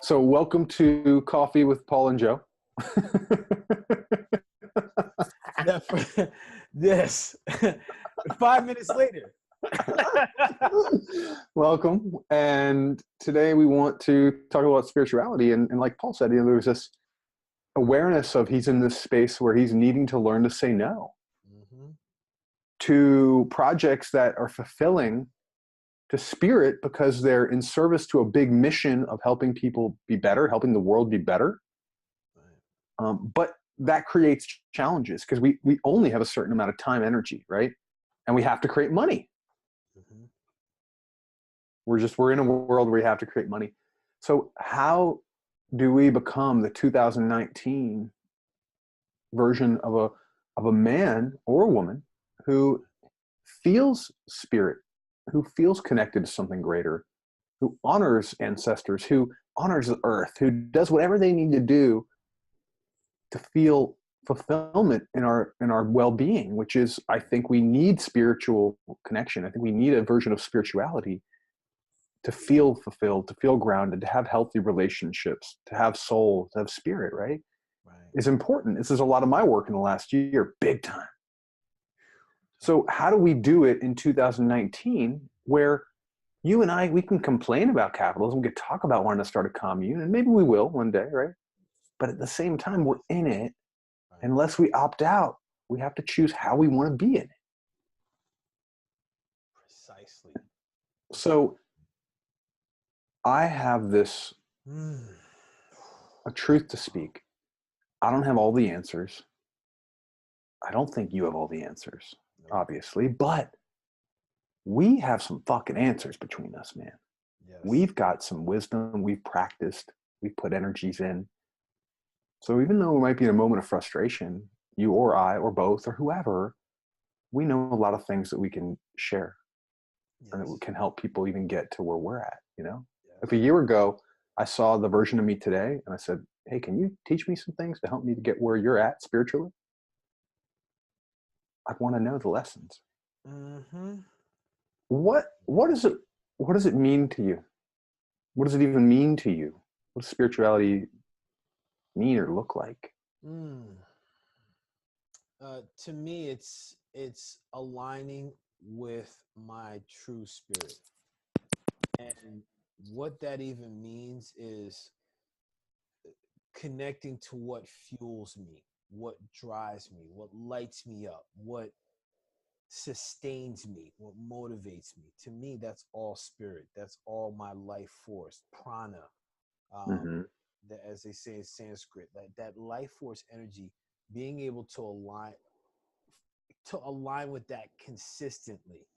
So welcome to Coffee with Paul and Joe. Yes. 5 minutes later. Welcome. And today we want to talk about spirituality. And like Paul said, there's this awareness of he's in this space where he's needing to learn to say no to projects that are fulfilling to spirit because they're in service to a big mission of helping people be better, helping the world be better. But that creates challenges because we only have a certain amount of time, energy, right? And we have to create money. We're in a world where we have to create money. So how do we become the 2019 version of a man or a woman who feels spirit, who feels connected to something greater, who honors ancestors, who honors the earth, who does whatever they need to do to feel fulfillment in our well-being, which is, I think we need spiritual connection. I think we need a version of spirituality to feel fulfilled, to feel grounded, to have healthy relationships, to have soul, to have spirit, right? Is important. This is a lot of my work in the last year, big time. So how do we do it in 2019 where you and I, we can complain about capitalism, we could talk about wanting to start a commune, and maybe we will one day, right? But at the same time, we're in it. Unless we opt out, we have to choose how we want to be in it. Precisely. So I have this, a truth to speak. I don't have all the answers. I don't think you have all the answers, obviously, but we have some fucking answers between us, man. Yes. We've got some wisdom. We've practiced. We've put energies in. So even though we might be in a moment of frustration, you or I or both or whoever, we know a lot of things that we can share. Yes. And that can help people even get to where we're at, you know? Yes. Like a year ago, I saw the version of me today and I said, hey, can you teach me some things to help me to get where you're at spiritually? I want to know the lessons. What does it mean to you? What does it even mean to you? What does spirituality mean or look like? To me, it's aligning with my true spirit. And what that even means is connecting to what fuels me, what drives me, what lights me up, what sustains me, what motivates me. To me, that's all spirit. That's all my life force, prana. That, as they say in Sanskrit, that life force energy, being able to align with that consistently.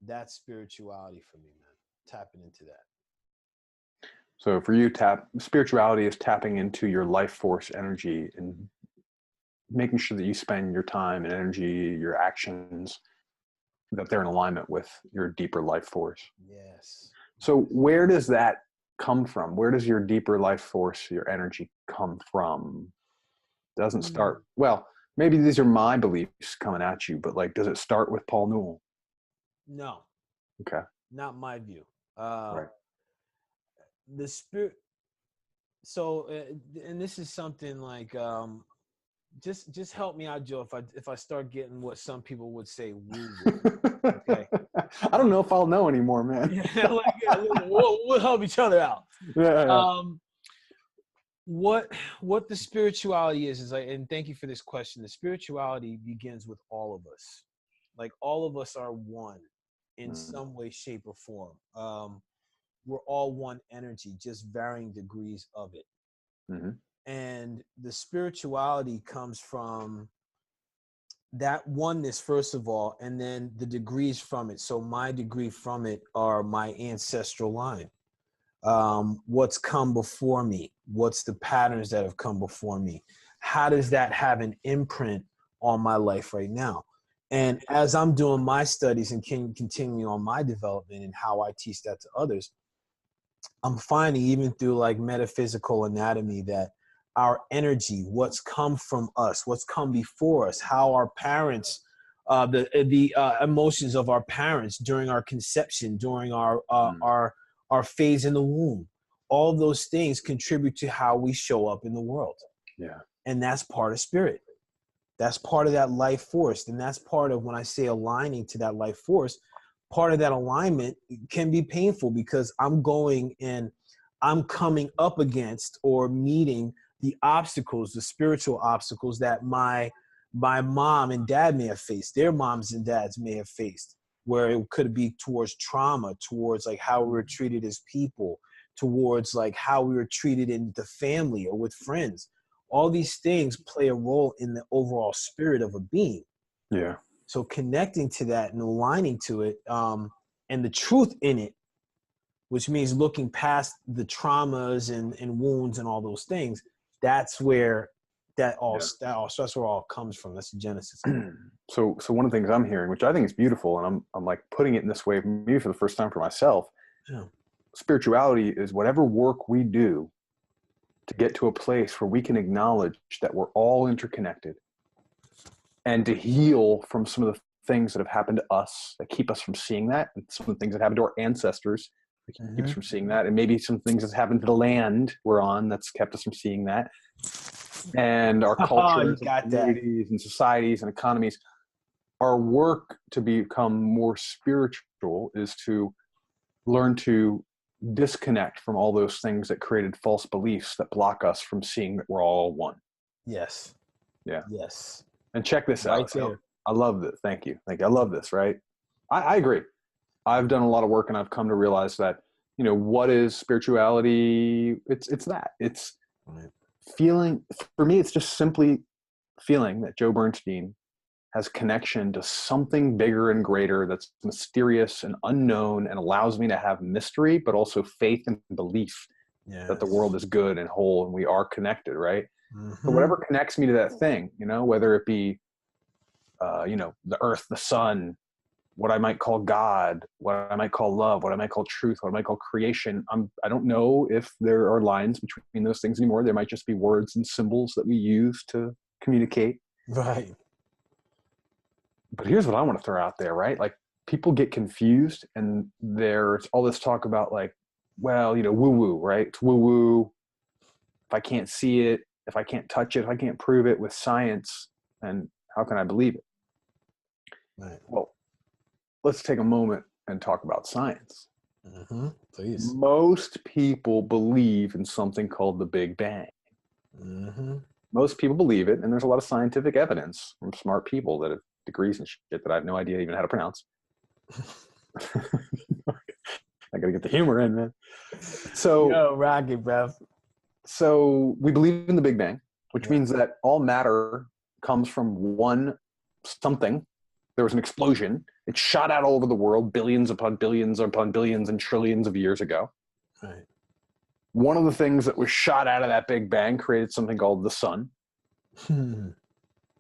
That's spirituality for me, man. Tapping into that. So for you, spirituality is tapping into your life force energy and making sure that you spend your time and energy, your actions, that they're in alignment with your deeper life force. Yes. So where does that come from? Where does your deeper life force, your energy come from? Doesn't start, well, maybe these are my beliefs coming at you, but like, does it start with Paul Newell? No. Okay. Not my view. Right. The spirit. So, and this is something like, just help me out, Joe. If I start getting what some people would say woo-woo. Okay. I don't know if I'll know anymore, man. We'll help each other out. Yeah. What the spirituality is like, and thank you for this question. The spirituality begins with all of us. Like all of us are one in some way, shape, or form. We're all one energy, just varying degrees of it. And the spirituality comes from that oneness, first of all, and then the degrees from it. So my degree from it are my ancestral line. What's come before me? What's the patterns that have come before me? How does that have an imprint on my life right now? And as I'm doing my studies and continuing on my development and how I teach that to others, I'm finding even through like metaphysical anatomy that our energy, what's come from us, what's come before us, how our parents, the emotions of our parents during our conception, during our phase in the womb, all of those things contribute to how we show up in the world. Yeah. And that's part of spirit. That's part of that life force. And that's part of when I say aligning to that life force, part of that alignment can be painful because I'm going and I'm coming up against or meeting the obstacles, the spiritual obstacles that my mom and dad may have faced, their moms and dads may have faced, where it could be towards trauma, towards like how we were treated as people, towards like how we were treated in the family or with friends. All these things play a role in the overall spirit of a being. Yeah. So connecting to that and aligning to it, and the truth in it, which means looking past the traumas and wounds and all those things, that's where that's where all comes from. That's the genesis. So one of the things I'm hearing, which I think is beautiful, and I'm like putting it in this way, maybe for the first time for myself, Yeah. Spirituality is whatever work we do to get to a place where we can acknowledge that we're all interconnected and to heal from some of the things that have happened to us that keep us from seeing that, and some of the things that happened to our ancestors that keep us from seeing that, and maybe some things that's happened to the land we're on that's kept us from seeing that, and our cultures and communities and societies and economies. Our work to become more spiritual is to learn to disconnect from all those things that created false beliefs that block us from seeing that we're all one. Yes. Yeah. Yes. And check this Right out. there. I love this. Thank you. I love this, right? I agree. I've done a lot of work and I've come to realize that, what is spirituality? It's that. It's feeling, for me, it's just simply feeling that Joe Bernstein has connection to something bigger and greater that's mysterious and unknown and allows me to have mystery, but also faith and belief that the world is good and whole and we are connected, right? So whatever connects me to that thing, whether it be, the earth, the sun, what I might call God, what I might call love, what I might call truth, what I might call creation. I don't know if there are lines between those things anymore. There might just be words and symbols that we use to communicate. Right. But here's what I want to throw out there, right? Like people get confused and there's all this talk about like, well, woo-woo, right? It's woo-woo. If I can't see it, if I can't touch it, if I can't prove it with science, then how can I believe it? Right. Well, let's take a moment and talk about science. Please. Most people believe in something called the Big Bang. Most people believe it, and there's a lot of scientific evidence from smart people that have degrees and shit that I have no idea even how to pronounce. I gotta get the humor in, man. So, rocket, bro. So we believe in the Big Bang, which means that all matter comes from one something. There was an explosion. It shot out all over the world, billions upon billions and trillions of years ago. Right. One of the things that was shot out of that Big Bang created something called the sun.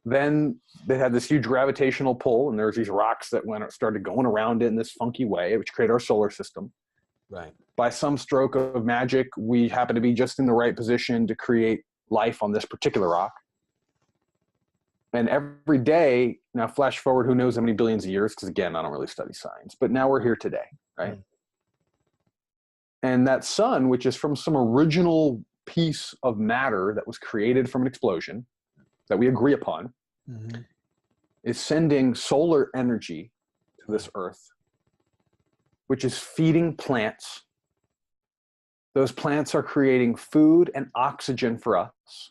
Then they had this huge gravitational pull, and there was these rocks that started going around it in this funky way, which created our solar system. Right. By some stroke of magic, we happen to be just in the right position to create life on this particular rock. And every day, now flash forward, who knows how many billions of years, because again, I don't really study science, but now we're here today, right? And that sun, which is from some original piece of matter that was created from an explosion that we agree upon, is sending solar energy to this earth, which is feeding plants. Those plants are creating food and oxygen for us.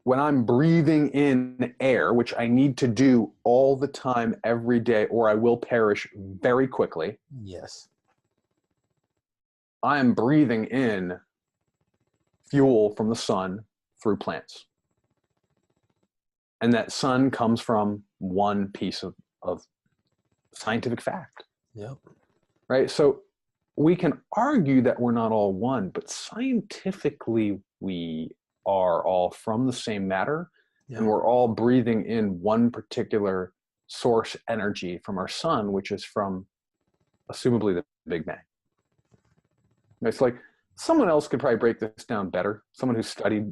When I'm breathing in air, which I need to do all the time, every day, or I will perish very quickly. Yes. I am breathing in fuel from the sun through plants. And that sun comes from one piece of scientific fact. Yep. Right? So we can argue that we're not all one, but scientifically we are all from the same matter, and we're all breathing in one particular source energy from our sun, which is from assumably the Big Bang. It's like someone else could probably break this down better. Someone who studied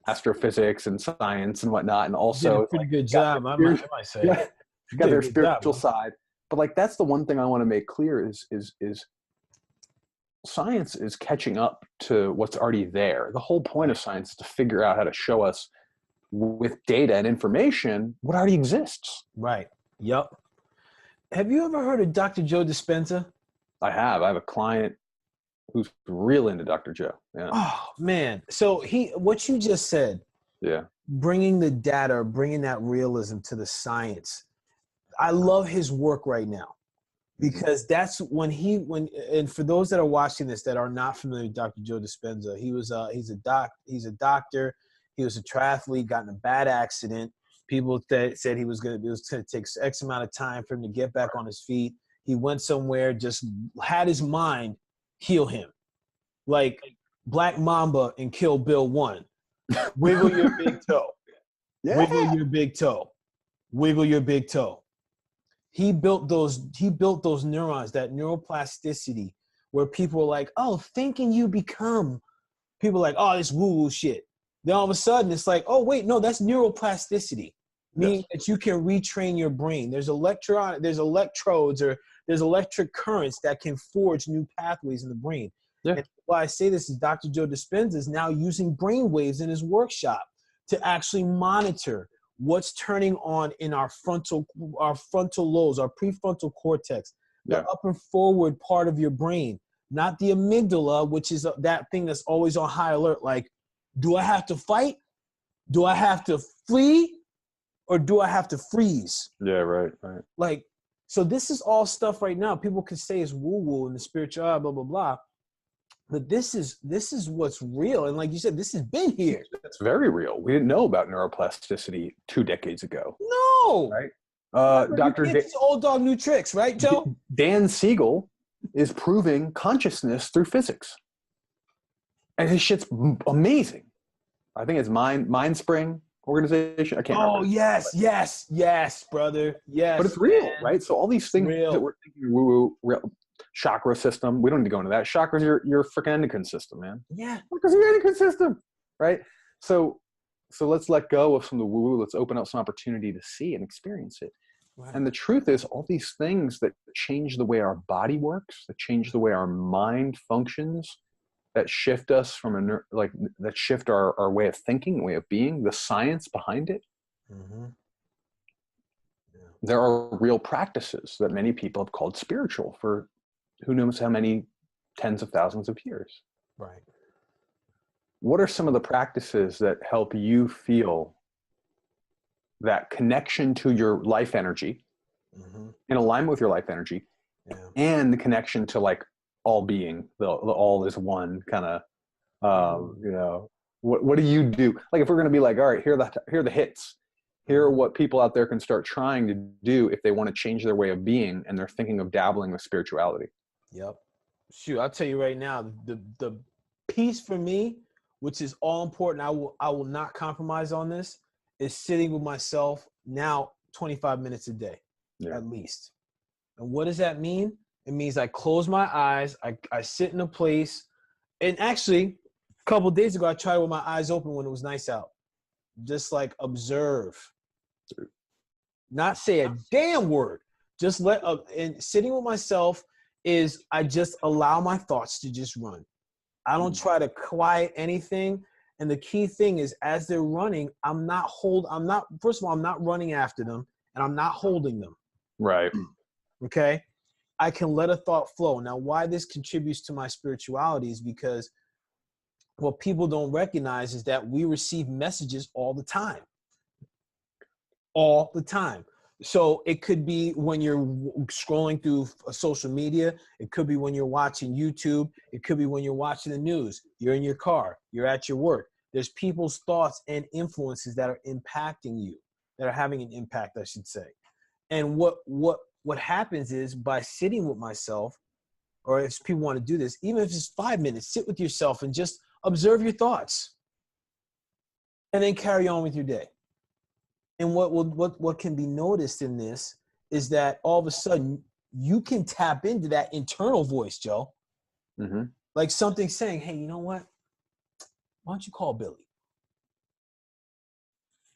astrophysics and science and whatnot, and also did a pretty good job. I might say. Got their spiritual side. But like, that's the one thing I want to make clear is science is catching up to what's already there. The whole point of science is to figure out how to show us with data and information what already exists. Right. Yep. Have you ever heard of Dr. Joe Dispenza? I have a client who's real into Dr. Joe. Yeah. Oh man. So what you just said, Yeah. bringing the data, bringing that realism to the science. I love his work right now because that's and for those that are watching this that are not familiar with Dr. Joe Dispenza, he's a doctor. He was a triathlete, got in a bad accident. People said it was going to take X amount of time for him to get back on his feet. He went somewhere, just had his mind heal him. Like Black Mamba in Kill Bill 1. Wiggle your big toe. Yeah. Wiggle your big toe. Wiggle your big toe. He built those neurons, that neuroplasticity, where people are like, oh, thinking you become. People are like, oh, this woo-woo shit. Then all of a sudden it's like, oh, wait, no, that's neuroplasticity. Meaning that you can retrain your brain. There's electrodes, or there's electric currents that can forge new pathways in the brain. Yeah. And why I say this is Dr. Joe Dispenza is now using brain waves in his workshop to actually monitor what's turning on in our frontal lobes, our prefrontal cortex, the up and forward part of your brain, not the amygdala, which is that thing that's always on high alert. Like, do I have to fight? Do I have to flee? Or do I have to freeze? Yeah, right. Like, so this is all stuff right now. People can say it's woo-woo and the spiritual, blah, blah, blah. But this is what's real. And like you said, this has been here. It's very real. We didn't know about neuroplasticity 2 decades ago. No. Right? Dr. Old dog, new tricks, right, Joe? Dan Siegel is proving consciousness through physics. And his shit's amazing. I think it's Mindspring organization. I can't remember. Oh, yes, brother. Yes. But it's real, right? So all these things that we're thinking woo-woo, chakra system, we don't need to go into that. Chakra's your freaking endocrine system, man. Yeah. Chakra's your endocrine system, right? So let's let go of some of the woo-woo. Let's open up some opportunity to see and experience it. Right. And the truth is, all these things that change the way our body works, that change the way our mind functions, that shift us from that shift our way of thinking, way of being, the science behind it. Mm-hmm. Yeah. There are real practices that many people have called spiritual for who knows how many tens of thousands of years. Right. What are some of the practices that help you feel that connection to your life energy, in alignment with your life energy, and the connection to like all being, the all is one kind of, what do you do? Like if we're going to be like, all right, here are the hits. Here are what people out there can start trying to do if they want to change their way of being and they're thinking of dabbling with spirituality. Yep. Shoot, I'll tell you right now, the piece for me, which is all important, I will not compromise on this, is sitting with myself now 25 minutes a day, at least. And what does that mean? It means I close my eyes, I sit in a place, and actually, a couple of days ago, I tried with my eyes open when it was nice out. Just like observe. Not say a damn word. Just and sitting with myself is I just allow my thoughts to just run. I don't try to quiet anything. And the key thing is as they're running, first of all, I'm not running after them and I'm not holding them. Right. Okay. I can let a thought flow. Now, why this contributes to my spirituality is because what people don't recognize is that we receive messages all the time. All the time. So it could be when you're scrolling through social media. It could be when you're watching YouTube. It could be when you're watching the news. You're in your car. You're at your work. There's people's thoughts and influences that are impacting you, that are having an impact, I should say. And what happens is by sitting with myself, or if people want to do this, even if it's 5 minutes, sit with yourself and just observe your thoughts and then carry on with your day. And what can be noticed in this is that all of a sudden you can tap into that internal voice, Joe. Mm-hmm. Like something saying, hey, you know what? Why don't you call Billy?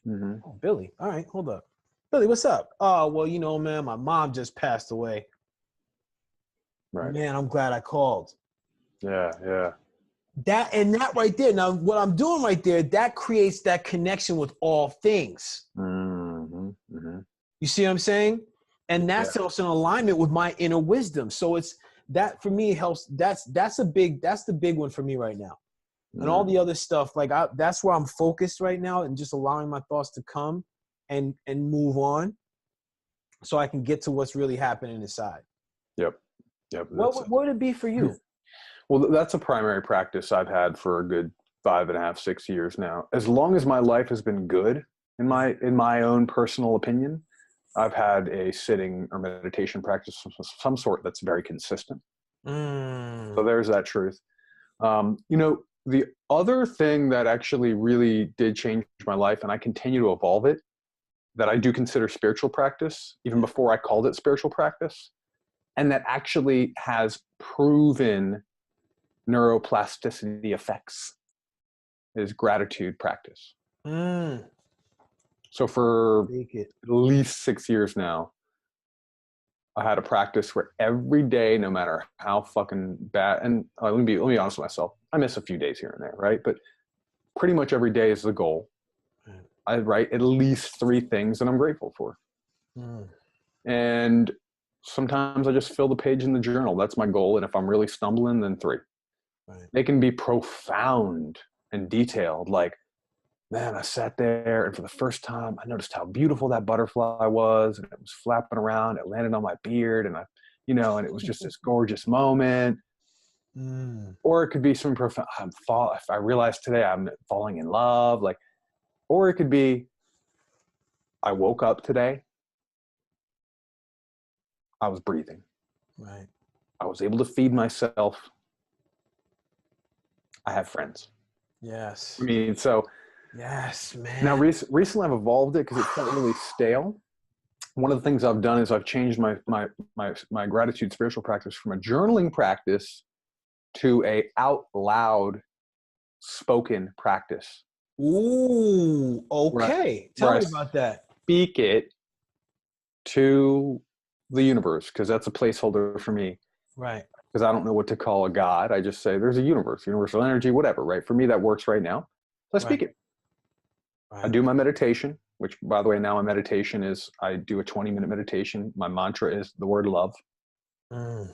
Mm-hmm. Oh, Billy. All right, hold up. Billy, what's up? Oh, well, you know, man, my mom just passed away. Right. Man, I'm glad I called. Yeah. Yeah. That right there. Now, what I'm doing right there, that creates that connection with all things. Mm-hmm. Mm-hmm. You see what I'm saying? And Yeah. that's also in alignment with my inner wisdom. So it's that for me helps. That's the big one for me right now. And all Mm. the other stuff, like that's where I'm focused right now, and just allowing my thoughts to come and move on, so I can get to what's really happening inside. Yep. Yep. What would it be for you? Well, that's a primary practice I've had for a good 5.5, 6 years now. As long as my life has been good, in my own personal opinion, I've had a sitting or meditation practice of some sort that's very consistent. So Mm. there's that truth. The other thing that actually really did change my life, and I continue to evolve it, that I do consider spiritual practice, even before I called it spiritual practice, and that actually has proven neuroplasticity effects, is gratitude practice. Mm. So for Take it. at least 6 years now, I had a practice where every day, no matter how fucking bad, and let me be honest with myself, I miss a few days here and there, right? But pretty much every day is the goal. I write at least 3 things that I'm grateful for. Mm. And sometimes I just fill the page in the journal. That's my goal. And if I'm really stumbling, then 3. Right. They can be profound and detailed. Like, man, I sat there and for the first time, I noticed how beautiful that butterfly was. And it was flapping around. It landed on my beard. And and it was just this gorgeous moment. Mm. Or it could be some profound, if I realize today I'm falling in love. Like, or it could be, I woke up today. I was breathing. Right. I was able to feed myself. I have friends. Yes. I mean, so Yes, now man. recently I've evolved it because it felt really stale. One of the things I've done is I've changed my gratitude spiritual practice from a journaling practice to a out loud spoken practice. Ooh, Right. okay. Tell Where I me about that. speak it to the universe, because that's a placeholder for me, Right. because I don't know what to call a God. I just say there's a universe, universal energy, whatever, right? For me, that works right now. So I Right. speak it. I Right. do my meditation, which, by the way, now my meditation is I do a 20-minute meditation. My mantra is the word love. Mm.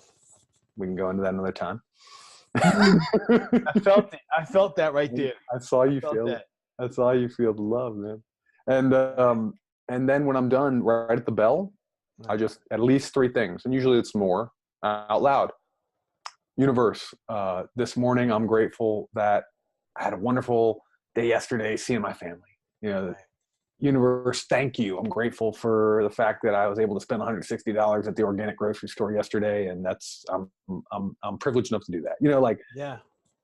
We can go into that another time. I felt it. I felt that right there. I saw I you felt feel. that. I saw you feel the love, man. And then when I'm done, right at the bell, I Right. just at least 3 things, and usually it's more, out loud. Universe, this morning I'm grateful that I had a wonderful day yesterday seeing my family. Right. Universe, thank you. I'm grateful for the fact that I was able to spend $160 at the organic grocery store yesterday, and I'm privileged enough to do that. Like, Yeah.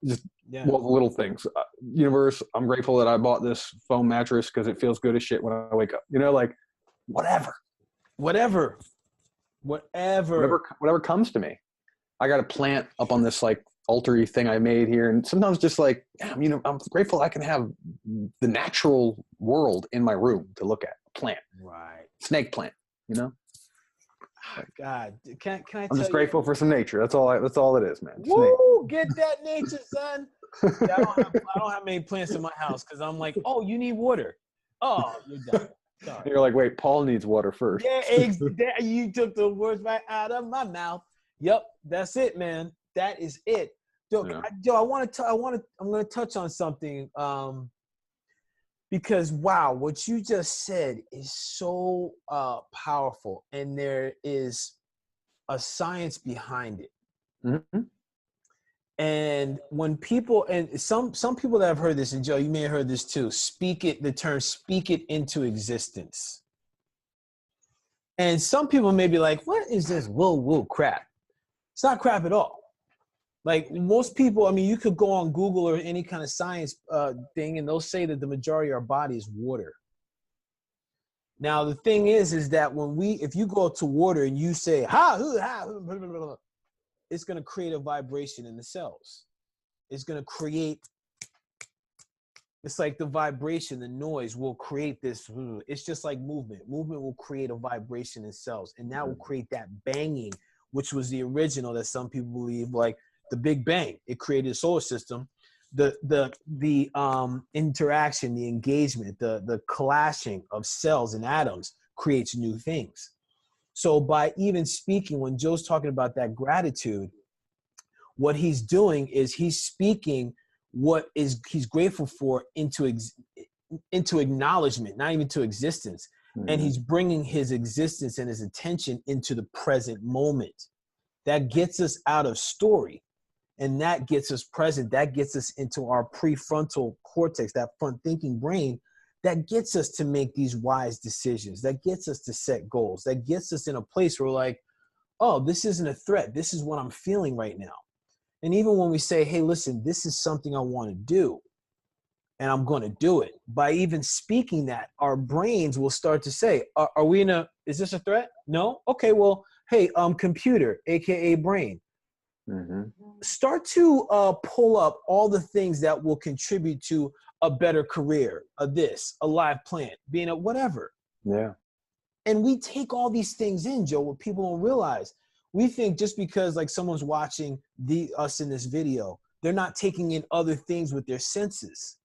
just, Yeah. well, the little things. Universe, I'm grateful that I bought this foam mattress because it feels good as shit when I wake up. Like, whatever, Whatever. Whatever. whatever comes to me. I got a plant up on this like altar-y thing I made here, and sometimes just like, I'm grateful I can have the natural world in my room to look at. A plant, Right. snake plant. God, can I I'm tell just you? grateful for some nature. That's all. That's all it is, man. Snake. Woo! Get that nature, son. Yeah, I don't have many plants in my house because I'm like, oh, you need water. Oh, you're done. Sorry. You're like, wait, Paul needs water first. Yeah, you took the words right out of my mouth. Yep, that's it, man. That is it. Joe, Yeah. I'm going to touch on something because wow, what you just said is so powerful, and there is a science behind it. Mm-hmm. And when people, and some people that have heard this, and Joe, you may have heard this too, the term speak it into existence. And some people may be like, what is this woo crap? It's not crap at all. Like most people, I mean, you could go on Google or any kind of science thing, and they'll say that the majority of our body is water. Now, the thing is that if you go to water and you say, it's going to create a vibration in the cells. It's going to create It's like the vibration, the noise will create this. It's just like movement. Movement will create a vibration in cells, and that will create that banging, which was the original that some people believe, like the Big Bang. It created a solar system. The interaction, the engagement, the clashing of cells and atoms creates new things. So by even speaking, when Joe's talking about that gratitude, what he's doing is he's speaking what is he's grateful for into acknowledgement, not even to existence. And he's bringing his existence and his attention into the present moment. That gets us out of story, and that gets us present. That gets us into our prefrontal cortex, that front thinking brain, that gets us to make these wise decisions, that gets us to set goals, that gets us in a place where we're like, oh, this isn't a threat. This is what I'm feeling right now. And even when we say, hey, listen, this is something I want to do, and I'm going to do it, by even speaking that, our brains will start to say, are we in a, is this a threat? No? Okay, well, hey, computer, AKA brain, start to pull up all the things that will contribute to a better career, a live plant, being a whatever. Yeah. And we take all these things in, Joe, what people don't realize. We think just because like someone's watching us in this video, they're not taking in other things with their senses,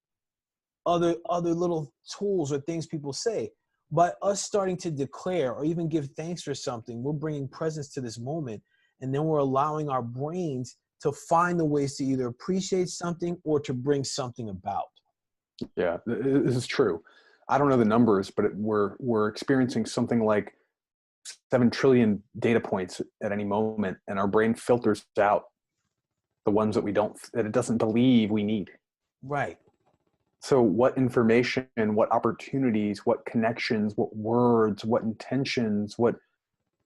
other little tools or things people say. By us starting to declare or even give thanks for something, we're bringing presence to this moment, and then we're allowing our brains to find the ways to either appreciate something or to bring something about. Yeah, this is true. I don't know the numbers, but we're experiencing something like 7 trillion data points at any moment, and our brain filters out the ones that it doesn't believe we need. Right. So what information, what opportunities, what connections, what words, what intentions, what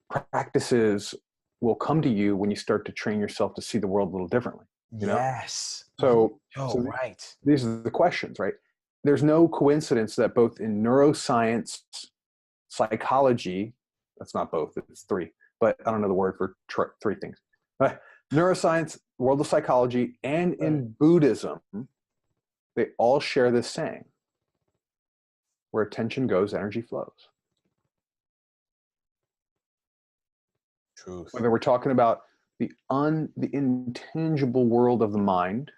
practices will come to you when you start to train yourself to see the world a little differently. You know? Yes. So, right. These are the questions, right? There's no coincidence that both in neuroscience, psychology, that's not both, it's three, but I don't know the word for three things. Neuroscience, world of psychology, and in Buddhism, they all share this saying: where attention goes, energy flows. Truth. Whether we're talking about the intangible world of the mind,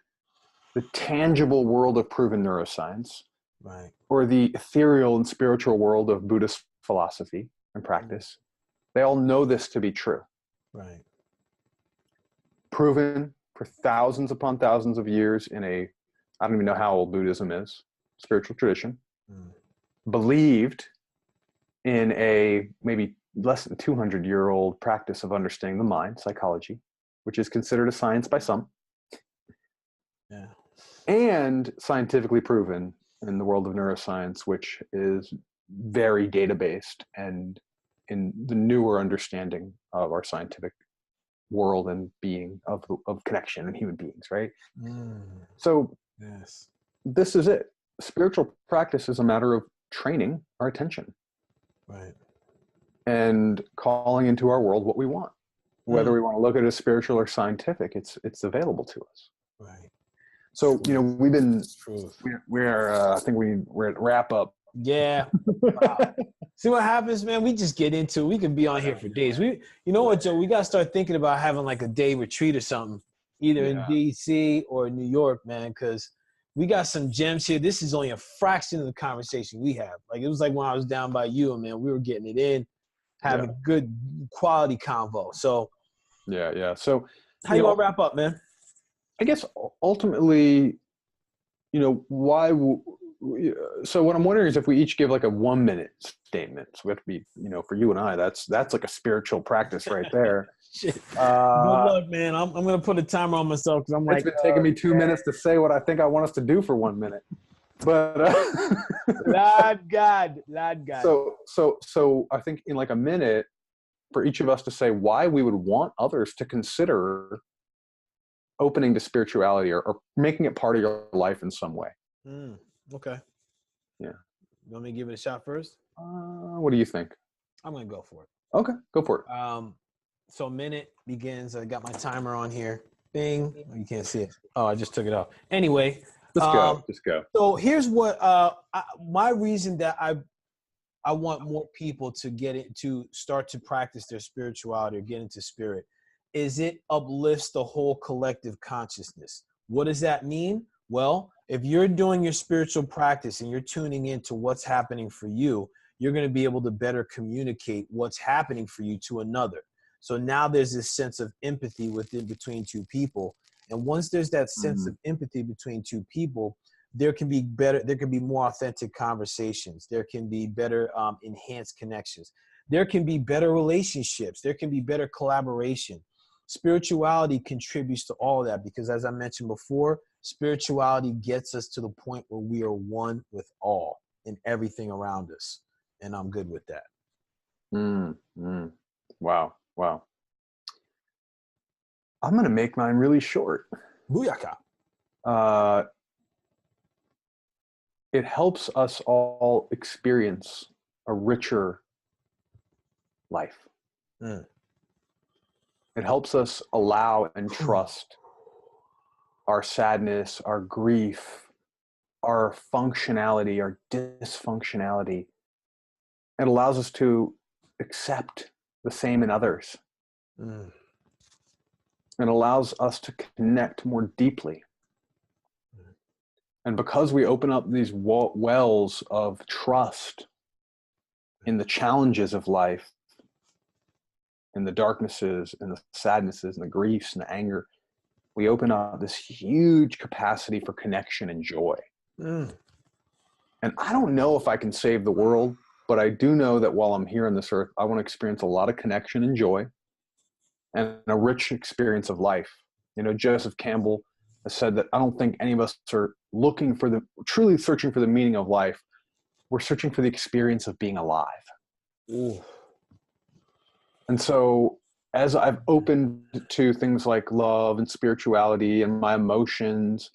the tangible world of proven neuroscience, right, or the ethereal and spiritual world of Buddhist philosophy and practice, they all know this to be true. Right. Proven for thousands upon thousands of years in I don't even know how old Buddhism is, spiritual tradition. Believed in a maybe less than 200-year-old practice of understanding the mind, psychology, which is considered a science by some. Yeah. And scientifically proven in the world of neuroscience, which is very data-based and in the newer understanding of our scientific world and being of connection and human beings, right? So yes, this is it. Spiritual practice is a matter of training our attention. Right. And calling into our world what we want. Whether we want to look at it as spiritual or scientific, it's available to us. Right. So, you know, we've been, I think we're at wrap up. Yeah. Wow. See what happens, man? We just get into, we can be on here for days. You know what, Joe? We got to start thinking about having like a day retreat or something, either in DC or New York, man, because we got some gems here. This is only a fraction of the conversation we have. Like, it was like when I was down by you, and man, we were getting it in, having good quality convo. So, yeah. So, how you want to wrap up, man? I guess ultimately, you know, so what I'm wondering is if we each give like a 1-minute statement. So we have to be, you know, for you and I, that's like a spiritual practice right there. Good luck, man. I'm going to put a timer on myself because I'm like, it's been taking me 2 minutes to say what I think I want us to do for 1 minute. But Lord God. So I think in like a minute for each of us to say why we would want others to consider opening to spirituality or making it part of your life in some way. Okay. Yeah. You want me to give it a shot first? What do you think? I'm going to go for it. Okay, go for it. So minute begins. I got my timer on here. Bing. Oh, you can't see it. Oh, I just took it off. Anyway, Just go. Just go. So here's what my reason that I want more people to get it to start to practice their spirituality or get into spirit is it uplifts the whole collective consciousness. What does that mean? Well, if you're doing your spiritual practice and you're tuning into what's happening for you, you're going to be able to better communicate what's happening for you to another. So now there's this sense of empathy between two people. And once there's that sense of empathy between two people, there can be more authentic conversations. There can be better enhanced connections. There can be better relationships. There can be better collaboration. Spirituality contributes to all of that because, as I mentioned before, spirituality gets us to the point where we are one with all and everything around us. And I'm good with that. Wow. Wow. I'm going to make mine really short. Booyaka. It helps us all experience a richer life. It helps us allow and trust our sadness, our grief, our functionality, our dysfunctionality. It allows us to accept the same in others. It allows us to connect more deeply. And because we open up these wells of trust in the challenges of life, in the darknesses, in the sadnesses, and the griefs, and the anger, we open up this huge capacity for connection and joy. And I don't know if I can save the world, but I do know that while I'm here on this earth, I want to experience a lot of connection and joy and a rich experience of life. You know, Joseph Campbell has said that I don't think any of us are truly searching for the meaning of life. We're searching for the experience of being alive. Ooh. And so as I've opened to things like love and spirituality and my emotions,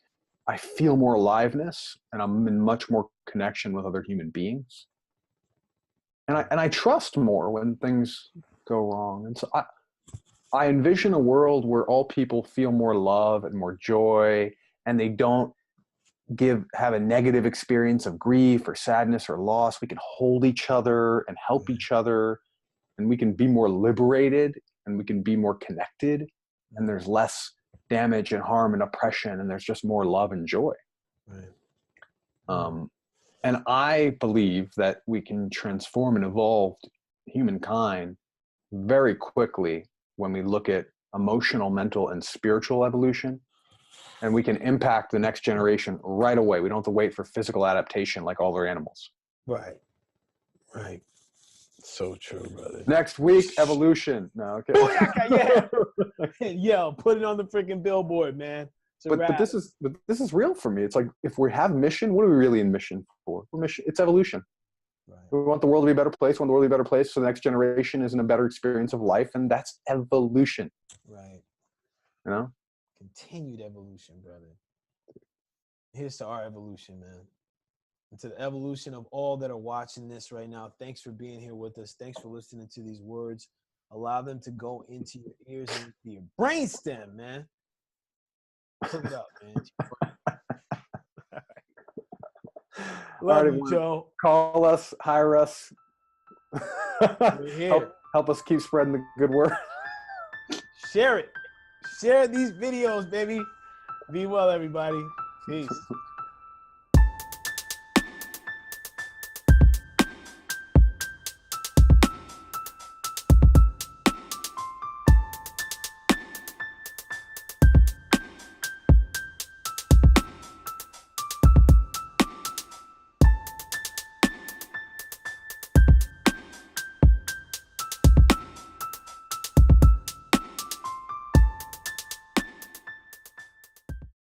I feel more aliveness and I'm in much more connection with other human beings. And I trust more when things go wrong. And so I envision a world where all people feel more love and more joy, and they don't have a negative experience of grief or sadness or loss. We can hold each other and help each other, and we can be more liberated and we can be more connected, and there's less damage and harm and oppression, and there's just more love and joy. And I believe that we can transform and evolve humankind very quickly when we look at emotional, mental, and spiritual evolution. And we can impact the next generation right away. We don't have to wait for physical adaptation like all their animals. Right. Right. So true, brother. Next week, evolution. No, okay. Booyaka, yeah. Yo, put it on the freaking billboard, man. But this is real for me. It's like, if we have mission, what are we really in mission for? It's evolution. Right. We want the world to be a better place. We want the world to be a better place so the next generation is in a better experience of life, and that's evolution. Right. You know? Continued evolution, brother. Here's to our evolution, man. And to the evolution of all that are watching this right now. Thanks for being here with us. Thanks for listening to these words. Allow them to go into your ears and into your brainstem, man. Put it up, man. Love you, Joe. Call us, hire us. Help us keep spreading the good word. Share it. Share these videos, baby. Be well, everybody. Peace.